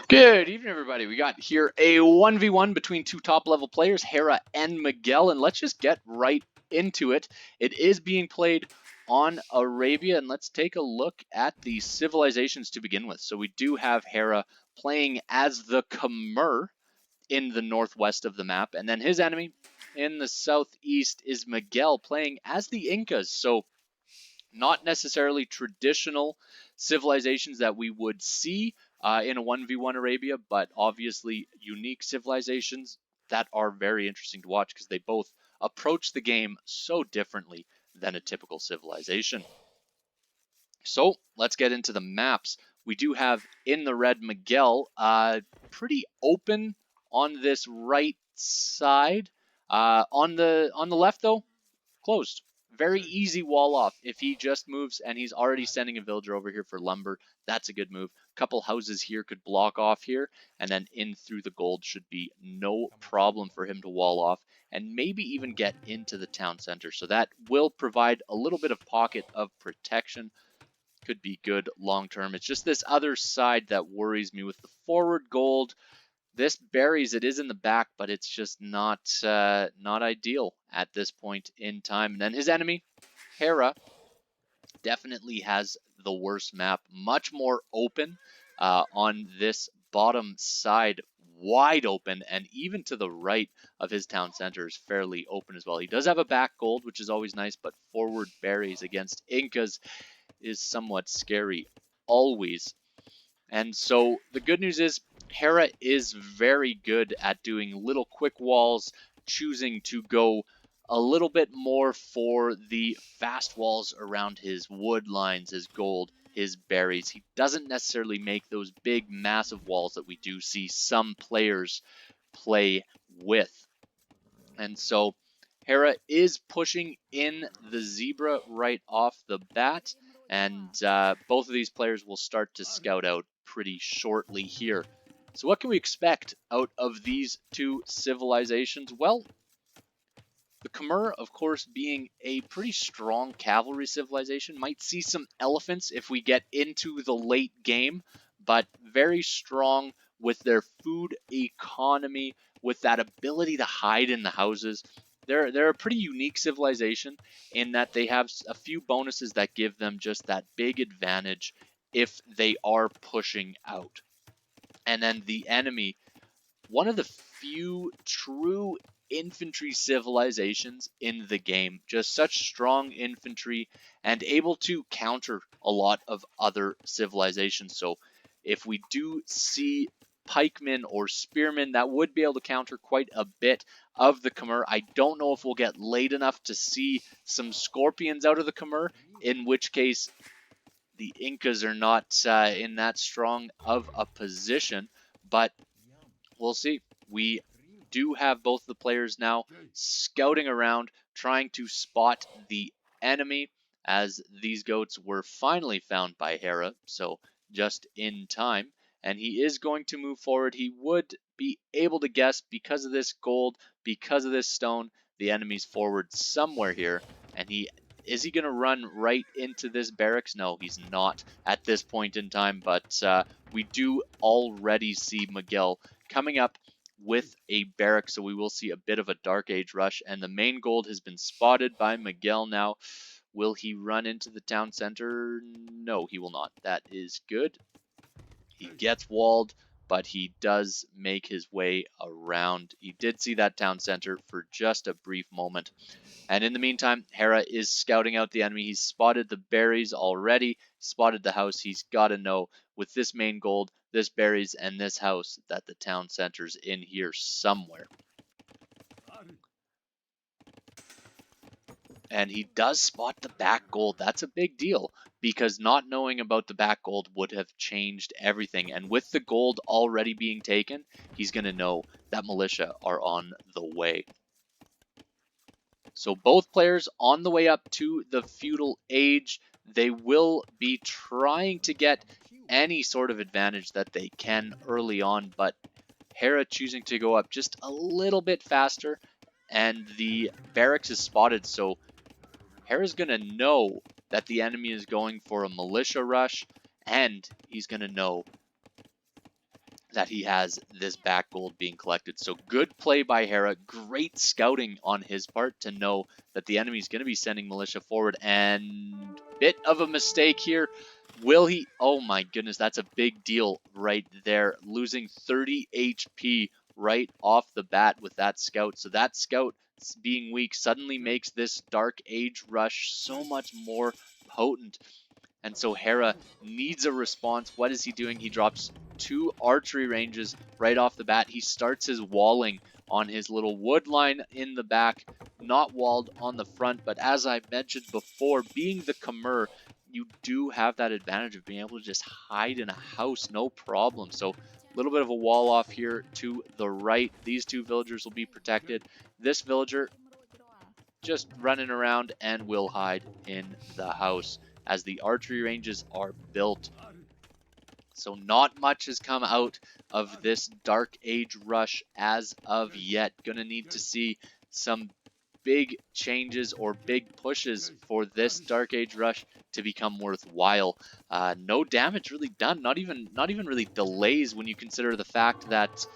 Good evening, everybody. We got here a 1v1 between two top-level players, Hera and Miguel, and let's just get right into it. It is being played on Arabia, and let's take a look at the civilizations to begin with. So we do have Hera playing as the Khmer in the northwest of the map, and then his enemy in the southeast is Miguel playing as the Incas. So not necessarily traditional civilizations that we would see in a 1v1 Arabia, but obviously unique civilizations that are very interesting to watch because they both approach the game so differently than a typical civilization. So let's get into the maps. We do have in the red Miguel, pretty open on this right side. On the left though, closed. Very easy wall off. If he just moves and he's already sending a villager over here for lumber, that's a good move. A couple houses here could block off here, and then in through the gold should be no problem for him to wall off and maybe even get into the town center. So that will provide a little bit of pocket of protection. Could be good long term. It's just this other side that worries me with the forward gold. This buries, it is in the back, but it's just not ideal at this point in time. And then his enemy, Hera, definitely has the worst map. Much more open on this bottom side, wide open, and even to the right of his town center is fairly open as well. He does have a back gold, which is always nice, but forward berries against Incas is somewhat scary always. And so the good news is Hera is very good at doing little quick walls, choosing to go a little bit more for the fast walls around his wood lines, his gold, his berries. He doesn't necessarily make those big, massive walls that we do see some players play with. And so Hera is pushing in the zebra right off the bat, and both of these players will start to scout out pretty shortly here. So what can we expect out of these two civilizations? Well, the Khmer, of course, being a pretty strong cavalry civilization, might see some elephants if we get into the late game, but very strong with their food economy, with that ability to hide in the houses. They're a pretty unique civilization in that they have a few bonuses that give them just that big advantage if they are pushing out. And then the enemy, one of the few true infantry civilizations in the game. Just such strong infantry and able to counter a lot of other civilizations. So if we do see pikemen or spearmen, that would be able to counter quite a bit of the Khmer. I don't know if we'll get late enough to see some scorpions out of the Khmer, in which case the Incas are not in that strong of a position, but we'll see. We do have both the players now scouting around, trying to spot the enemy, as these goats were finally found by Hera, so just in time. And he is going to move forward. He would be able to guess, because of this gold, because of this stone, the enemy's forward somewhere here. And is he going to run right into this barracks? No, he's not at this point in time, but we do already see Miguel coming up with a barrack, so we will see a bit of a Dark Age rush, and the main gold has been spotted by Miguel now. Will he run into the town center? No, he will not. That is good. He gets walled, but he does make his way around. He did see that town center for just a brief moment. And in the meantime, Hera is scouting out the enemy. He's spotted the berries already, spotted the house. He's got to know, with this main gold, this berries, and this house, that the town center's in here somewhere. And he does spot the back gold. That's a big deal, because not knowing about the back gold would have changed everything. And with the gold already being taken, he's going to know that militia are on the way. So both players on the way up to the feudal age. They will be trying to get any sort of advantage that they can early on, but Hera choosing to go up just a little bit faster, and the barracks is spotted, so Hera's going to know that the enemy is going for a militia rush, and he's going to know that he has this back gold being collected. So good play by Hera. Great scouting on his part to know that the enemy's going to be sending militia forward. And bit of a mistake here. Will he? Oh my goodness, that's a big deal right there. Losing 30 HP right off the bat with that scout. So that scout being weak suddenly makes this Dark Age rush so much more potent. And so Hera needs a response. What is he doing? He drops 2 archery ranges right off the bat. He starts his walling on his little wood line in the back, not walled on the front. But as I mentioned before, being the Khmer, you do have that advantage of being able to just hide in a house, no problem. So a little bit of a wall off here to the right. These 2 villagers will be protected. This villager just running around and will hide in the house as the archery ranges are built. So not much has come out of this Dark Age rush as of yet. Gonna need to see some big changes or big pushes for this Dark Age rush to become worthwhile. No damage really done, not even really delays when you consider the fact that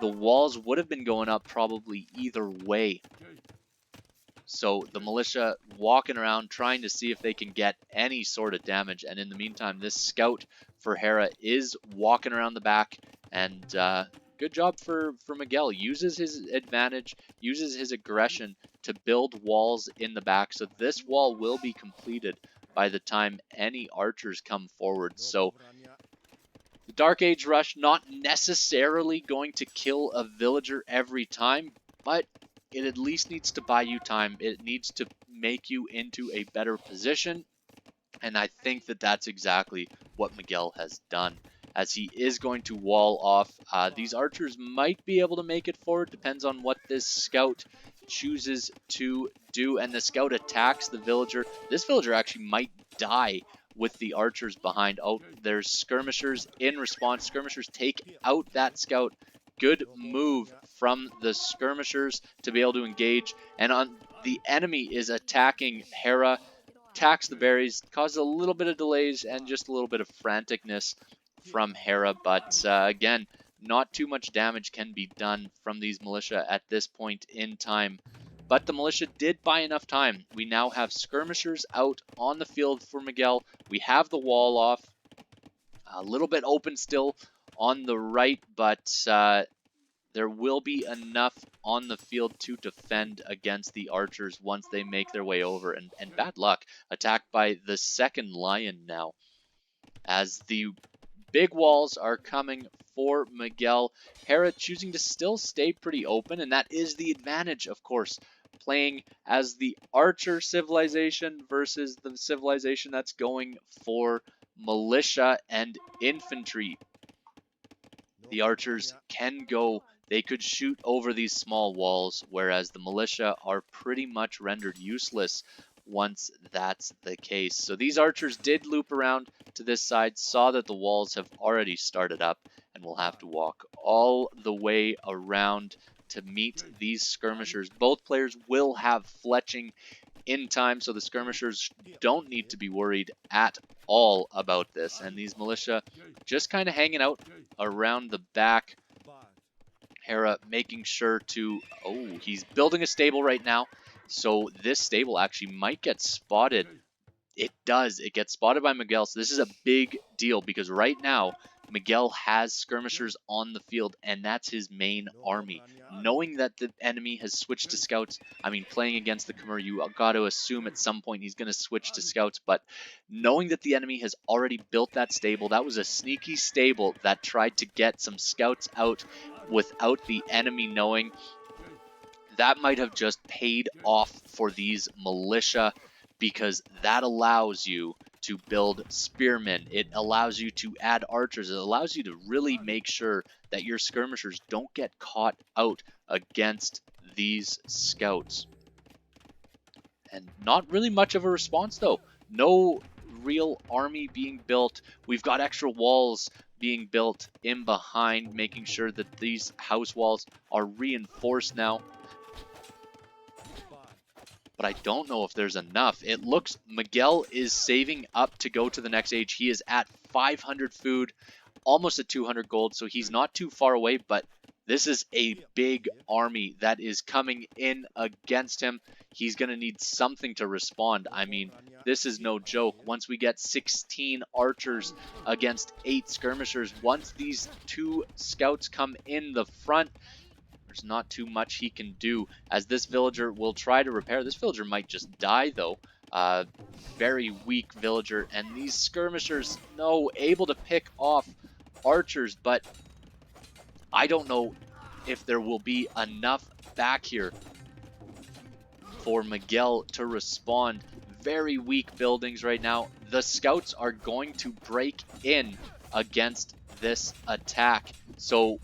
the walls would have been going up probably either way. So the militia walking around trying to see if they can get any sort of damage. And in the meantime, this scout for Hera is walking around the back. And good job for Miguel. Uses his advantage, uses his aggression to build walls in the back. So this wall will be completed by the time any archers come forward. So the Dark Age rush not necessarily going to kill a villager every time, but it at least needs to buy you time. It needs to make you into a better position. And I think that that's exactly what Miguel has done, as he is going to wall off. These archers might be able to make it forward. Depends on what this scout chooses to do. And the scout attacks the villager. This villager actually might die with the archers behind. Oh, there's skirmishers in response. Skirmishers take out that scout. Good move from the skirmishers to be able to engage. And on the enemy is attacking Hera, attacks the berries, causes a little bit of delays and just a little bit of franticness from Hera. But again, not too much damage can be done from these militia at this point in time. But the militia did buy enough time. We now have skirmishers out on the field for Miguel. We have the wall off. A little bit open still on the right, but there will be enough on the field to defend against the archers once they make their way over. And bad luck, attacked by the second lion now, as the big walls are coming for Miguel. Hera choosing to still stay pretty open, and that is the advantage, of course, playing as the archer civilization versus the civilization that's going for militia and infantry. The archers can go, they could shoot over these small walls, whereas the militia are pretty much rendered useless once that's the case. So these archers did loop around to this side, saw that the walls have already started up, and will have to walk all the way around to meet these skirmishers. Both players will have fletching in time, so the skirmishers don't need to be worried at all about this. And these militia just kind of hanging out around the back. Hera making sure to, oh, he's building a stable right now, so this stable actually might get spotted. It does. It gets spotted by Miguel, so this is a big deal, because right now Miguel has skirmishers on the field, and that's his main army. Knowing that the enemy has switched to scouts, I mean, playing against the Khmer, you got to assume at some point he's going to switch to scouts, but knowing that the enemy has already built that stable, that was a sneaky stable that tried to get some scouts out without the enemy knowing. That might have just paid off for these militia, because that allows you to build spearmen, it allows you to add archers, it allows you to really make sure that your skirmishers don't get caught out against these scouts. And not really much of a response though. No real army being built. We've got extra walls being built in behind, making sure that these house walls are reinforced now. But I don't know if there's enough. It looks Miguel is saving up to go to the next age. He is at 500 food. almost at 200 gold, so he's not too far away, but this is a big army that is coming in against him. He's going to need something to respond. I mean, this is no joke. Once we get 16 archers against 8 skirmishers, once these 2 scouts come in the front, there's not too much he can do, as this villager will try to repair. This villager might just die, though. Very weak villager, and these skirmishers, no, able to pick off archers, but I don't know if there will be enough back here for Miguel to respond. Very weak buildings right now. The scouts are going to break in against this attack, so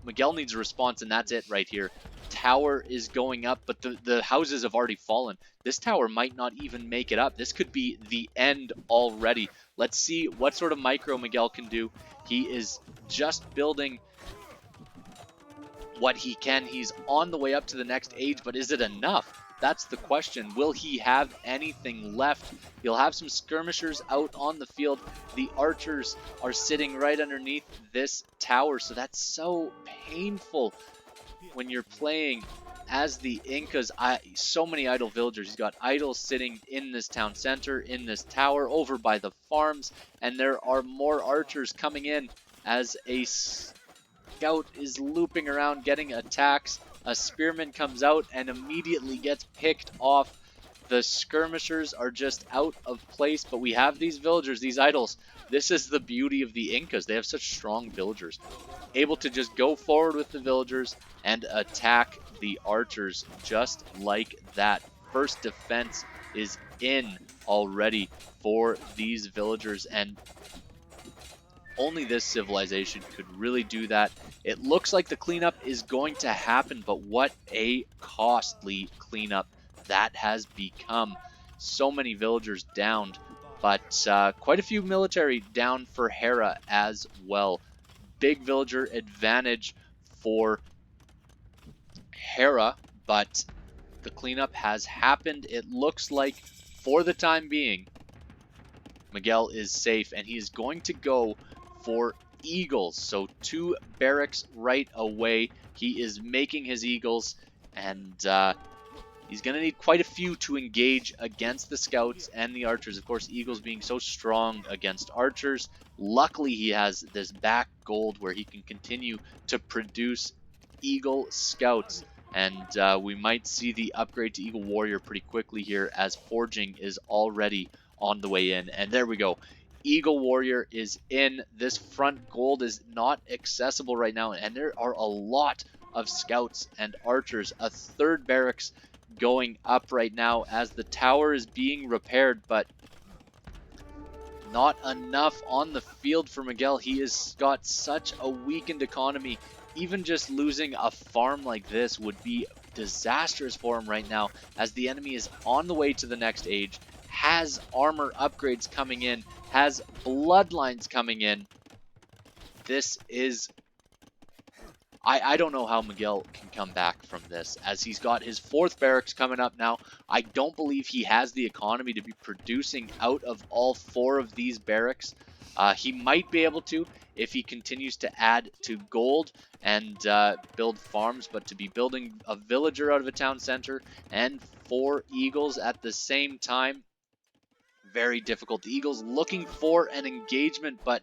Miguel needs a response, and that's it right here. Tower is going up, but the houses have already fallen. This tower might not even make it up. This could be the end already. Let's see what sort of micro Miguel can do. He is just building what he can. He's on the way up to the next age, but is it enough? That's the question. Will he have anything left? He'll have some skirmishers out on the field. The archers are sitting right underneath this tower, so that's so painful when you're playing as the Incas. So many idle villagers. He's got idols sitting in this town center, in this tower, over by the farms, and there are more archers coming in as a scout is looping around getting attacks. A spearman comes out and immediately gets picked off. The skirmishers are just out of place, but we have these villagers, these idols. This is the beauty of the Incas. They have such strong villagers, able to just go forward with the villagers and attack the archers just like that. First defense is in already for these villagers, and only this civilization could really do that. It looks like the cleanup is going to happen, but what a costly cleanup that has become. So many villagers downed, but quite a few military down for Hera as well. Big villager advantage for Hera, but the cleanup has happened. It looks like, for the time being, Miguel is safe, and he is going to go for eagles. So 2 barracks right away. He is making his eagles, and he's going to need quite a few to engage against the scouts and the archers. Of course, eagles being so strong against archers. Luckily, he has this back gold where he can continue to produce eagle scouts. And we might see the upgrade to Eagle Warrior pretty quickly here, as forging is already on the way in. And there we go. Eagle Warrior is in. This front gold is not accessible right now, and there are a lot of scouts and archers. A 3rd barracks going up right now as the tower is being repaired, but not enough on the field for Miguel. He has got such a weakened economy. Even just losing a farm like this would be disastrous for him right now, as the enemy is on the way to the next age, has armor upgrades coming in, has bloodlines coming in. This is... I don't know how Miguel can come back from this, as he's got his 4th barracks coming up now. I don't believe he has the economy to be producing out of all 4 of these barracks. He might be able to if he continues to add to gold and build farms, but to be building a villager out of a town center and 4 eagles at the same time, very difficult. The Eagles looking for an engagement, but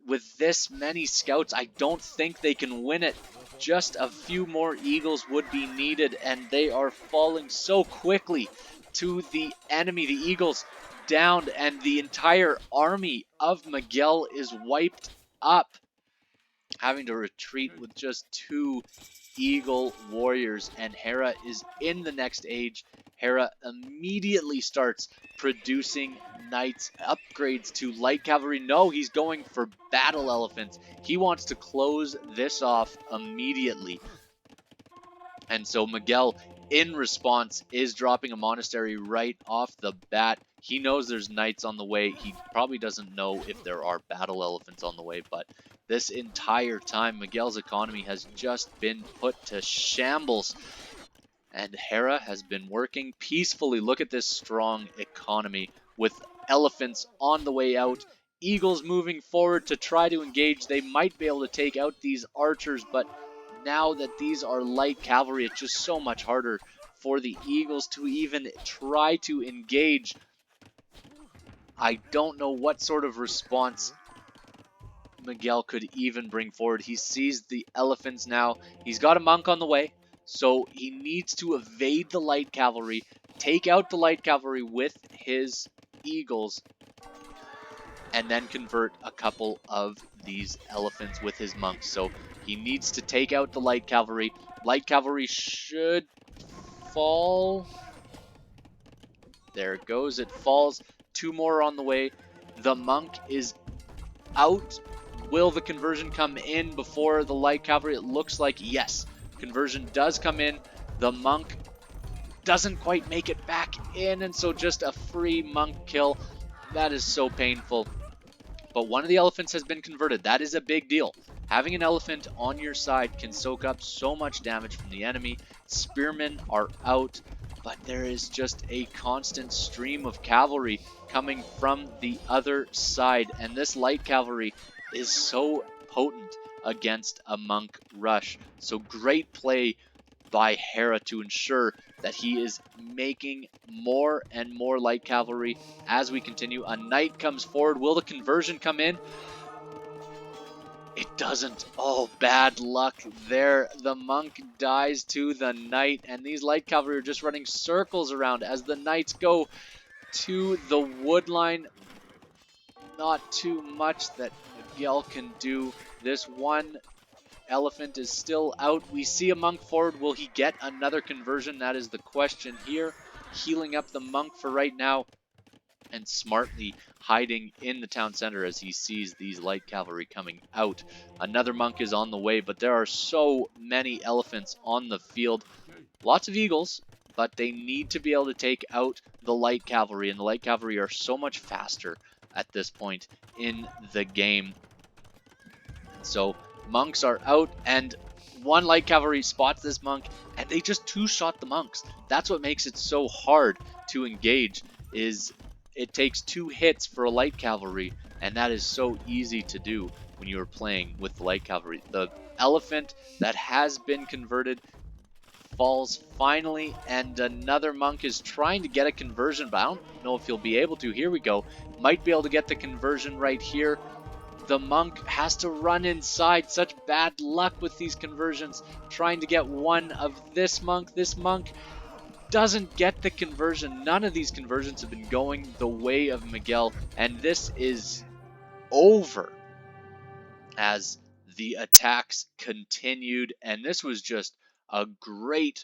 with this many scouts, I don't think they can win it. Just a few more eagles would be needed, and they are falling so quickly to the enemy. The eagles downed, and the entire army of Miguel is wiped up, having to retreat with just 2 eagle warriors, and Hera is in the next age. Hera immediately starts producing knights, upgrades to light cavalry. No, he's going for battle elephants. He wants to close this off immediately. And so Miguel, in response, is dropping a monastery right off the bat. He knows there's knights on the way. He probably doesn't know if there are battle elephants on the way, but this entire time, Miguel's economy has just been put to shambles. And Hera has been working peacefully. Look at this strong economy with elephants on the way out, Eagles moving forward to try to engage. They might be able to take out these archers, but now that these are light cavalry, it's just so much harder for the Eagles to even try to engage. I don't know what sort of response Miguel could even bring forward. He sees the elephants now. He's got a monk on the way, so he needs to evade the light cavalry, take out the light cavalry with his eagles, and then convert a couple of these elephants with his monks. So he needs to take out the light cavalry. Light cavalry should fall. There it goes. It falls. 2 more on the way. The monk is out. Will the conversion come in before the light cavalry? It looks like yes. Conversion does come in. The monk doesn't quite make it back in, and so just a free monk kill. That is so painful. But one of the elephants has been converted. That is a big deal. Having an elephant on your side can soak up so much damage from the enemy. Spearmen are out, but there is just a constant stream of cavalry coming from the other side. And this light cavalry is so potent against a monk rush. So great play by Hera to ensure that he is making more and more light cavalry as we continue. A knight comes forward. Will the conversion come in? It doesn't. Oh, bad luck there. The monk dies to the knight, and these light cavalry are just running circles around as the knights go to the wood line. Not too much that Miguel can do. This one elephant is still out. We see a monk forward. Will he get another conversion? That is the question here. Healing up the monk for right now and smartly hiding in the town center as he sees these light cavalry coming out. Another monk is on the way, but there are so many elephants on the field. Lots of eagles, but they need to be able to take out the light cavalry, and the light cavalry are so much faster at this point in the game. So monks are out, and one light cavalry spots this monk, and they just two-shot the monks. That's what makes it so hard to engage, is it takes 2 hits for a light cavalry, and that is so easy to do when you are playing with the light cavalry. The elephant that has been converted falls finally, and another monk is trying to get a conversion, but I don't know if he'll be able to. Here we go. Might be able to get the conversion right here. The monk has to run inside. Such bad luck with these conversions. Trying to get one of this monk. This monk doesn't get the conversion. None of these conversions have been going the way of Miguel. And this is over as the attacks continued. And this was just a great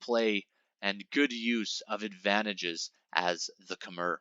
play and good use of advantages as the Khmer.